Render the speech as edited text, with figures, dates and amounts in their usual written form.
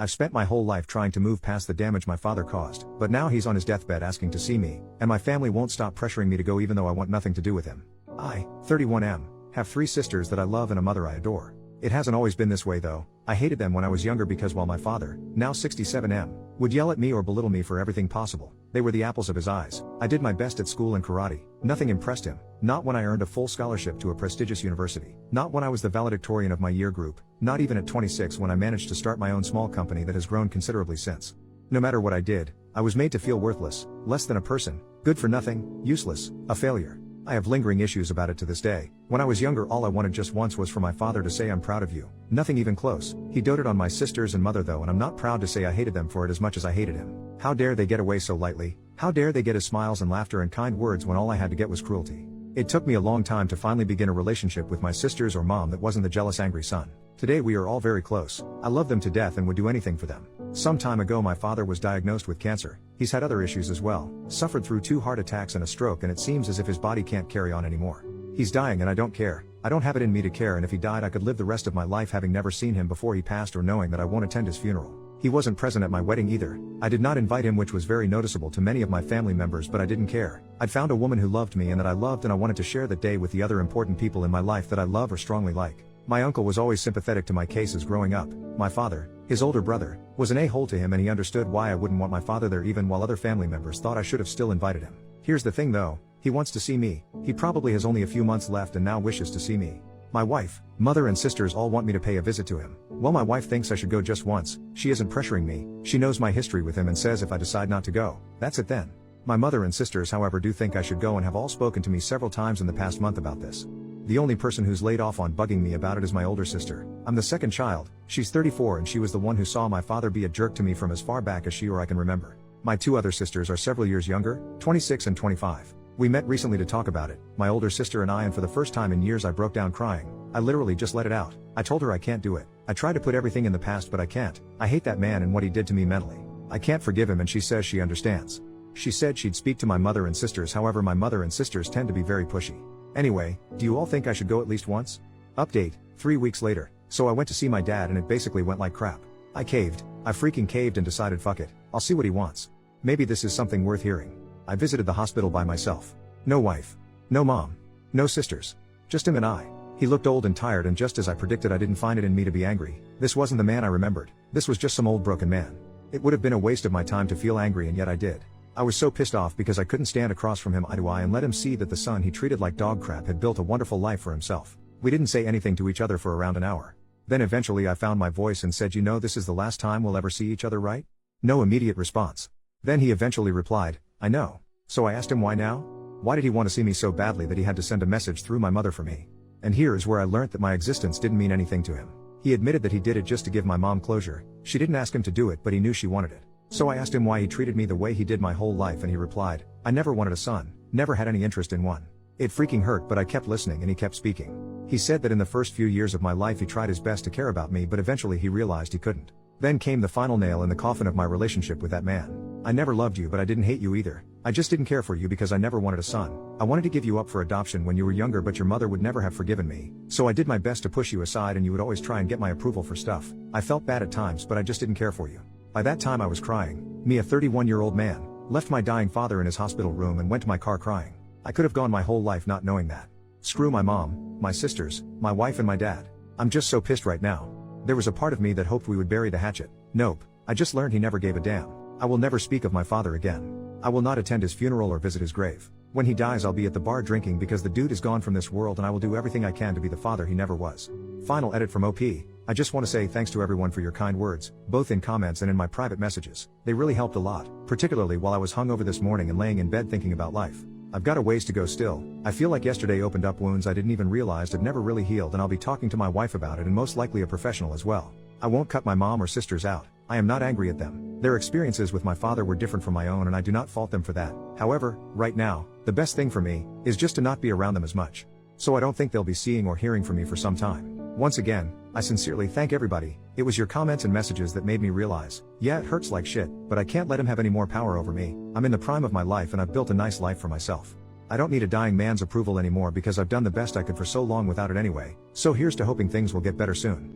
I've spent my whole life trying to move past the damage my father caused, but now he's on his deathbed asking to see me, and my family won't stop pressuring me to go even though I want nothing to do with him. I, 31M, have 3 sisters that I love and a mother I adore. It hasn't always been this way though. I hated them when I was younger because while my father, now 67M, would yell at me or belittle me for everything possible, they were the apples of his eyes. I did my best at school and karate. Nothing impressed him. Not when I earned a full scholarship to a prestigious university. Not when I was the valedictorian of my year group. Not even at 26 when I managed to start my own small company that has grown considerably since. No matter what I did, I was made to feel worthless, less than a person, good for nothing, useless, a failure. I have lingering issues about it to this day. When I was younger, all I wanted just once was for my father to say I'm proud of you. Nothing even close. He doted on my sisters and mother though, and I'm not proud to say I hated them for it as much as I hated him. How dare they get away so lightly? How dare they get his smiles and laughter and kind words when all I had to get was cruelty? It took me a long time to finally begin a relationship with my sisters or mom that wasn't the jealous angry son. Today we are all very close. I love them to death and would do anything for them. Some time ago my father was diagnosed with cancer. He's had other issues as well, suffered through 2 heart attacks and a stroke, and it seems as if his body can't carry on anymore. He's dying and I don't care. I don't have it in me to care, and if he died I could live the rest of my life having never seen him before he passed or knowing that I won't attend his funeral. He wasn't present at my wedding either. I did not invite him, which was very noticeable to many of my family members, but I didn't care. I'd found a woman who loved me and that I loved, and I wanted to share that day with the other important people in my life that I love or strongly like. My uncle was always sympathetic to my cases growing up. My father, his older brother, was an a-hole to him, and he understood why I wouldn't want my father there even while other family members thought I should have still invited him. Here's the thing though, he wants to see me. He probably has only a few months left and now wishes to see me. My wife, mother and sisters all want me to pay a visit to him. Well, my wife thinks I should go just once. She isn't pressuring me. She knows my history with him and says if I decide not to go, that's it then. My mother and sisters however do think I should go and have all spoken to me several times in the past month about this. The only person who's laid off on bugging me about it is my older sister. I'm the second child. She's 34 and she was the one who saw my father be a jerk to me from as far back as she or I can remember. My 2 other sisters are several years younger, 26 and 25. We met recently to talk about it, my older sister and I, and for the first time in years I broke down crying. I literally just let it out. I told her I can't do it. I tried to put everything in the past but I can't. I hate that man and what he did to me mentally. I can't forgive him, and she says she understands. She said she'd speak to my mother and sisters, however my mother and sisters tend to be very pushy. Anyway, do you all think I should go at least once? Update, 3 weeks later. So I went to see my dad and it basically went like crap. I caved. I freaking caved and decided fuck it. I'll see what he wants. Maybe this is something worth hearing. I visited the hospital by myself. No wife. No mom. No sisters. Just him and I. He looked old and tired, and just as I predicted, I didn't find it in me to be angry. This wasn't the man I remembered. This was just some old broken man. It would have been a waste of my time to feel angry, and yet I did. I was so pissed off because I couldn't stand across from him eye to eye and let him see that the son he treated like dog crap had built a wonderful life for himself. We didn't say anything to each other for around an hour. Then eventually I found my voice and said, "You know, this is the last time we'll ever see each other, right?" No immediate response. Then he eventually replied, "I know." So I asked him why now? Why did he want to see me so badly that he had to send a message through my mother for me? And here is where I learnt that my existence didn't mean anything to him. He admitted that he did it just to give my mom closure. She didn't ask him to do it, but he knew she wanted it. So I asked him why he treated me the way he did my whole life, and he replied, "I never wanted a son, never had any interest in one." It freaking hurt, but I kept listening and he kept speaking. He said that in the first few years of my life he tried his best to care about me, but eventually he realized he couldn't. Then came the final nail in the coffin of my relationship with that man. "I never loved you, but I didn't hate you either. I just didn't care for you because I never wanted a son. I wanted to give you up for adoption when you were younger, but your mother would never have forgiven me. So I did my best to push you aside, and you would always try and get my approval for stuff. I felt bad at times, but I just didn't care for you." By that time I was crying. Me, a 31-year-old man, left my dying father in his hospital room and went to my car crying. I could have gone my whole life not knowing that. Screw my mom, my sisters, my wife and my dad. I'm just so pissed right now. There was a part of me that hoped we would bury the hatchet. Nope. I just learned he never gave a damn. I will never speak of my father again. I will not attend his funeral or visit his grave. When he dies I'll be at the bar drinking because the dude is gone from this world, and I will do everything I can to be the father he never was. Final edit from OP. I just want to say thanks to everyone for your kind words, both in comments and in my private messages. They really helped a lot, particularly while I was hungover this morning and laying in bed thinking about life. I've got a ways to go still. I feel like yesterday opened up wounds I didn't even realize had never really healed, and I'll be talking to my wife about it, and most likely a professional as well. I won't cut my mom or sisters out. I am not angry at them. Their experiences with my father were different from my own, and I do not fault them for that. However, right now, the best thing for me is just to not be around them as much. So I don't think they'll be seeing or hearing from me for some time. Once again, I sincerely thank everybody. It was your comments and messages that made me realize, yeah, it hurts like shit, but I can't let him have any more power over me. I'm in the prime of my life and I've built a nice life for myself. I don't need a dying man's approval anymore because I've done the best I could for so long without it anyway. So here's to hoping things will get better soon.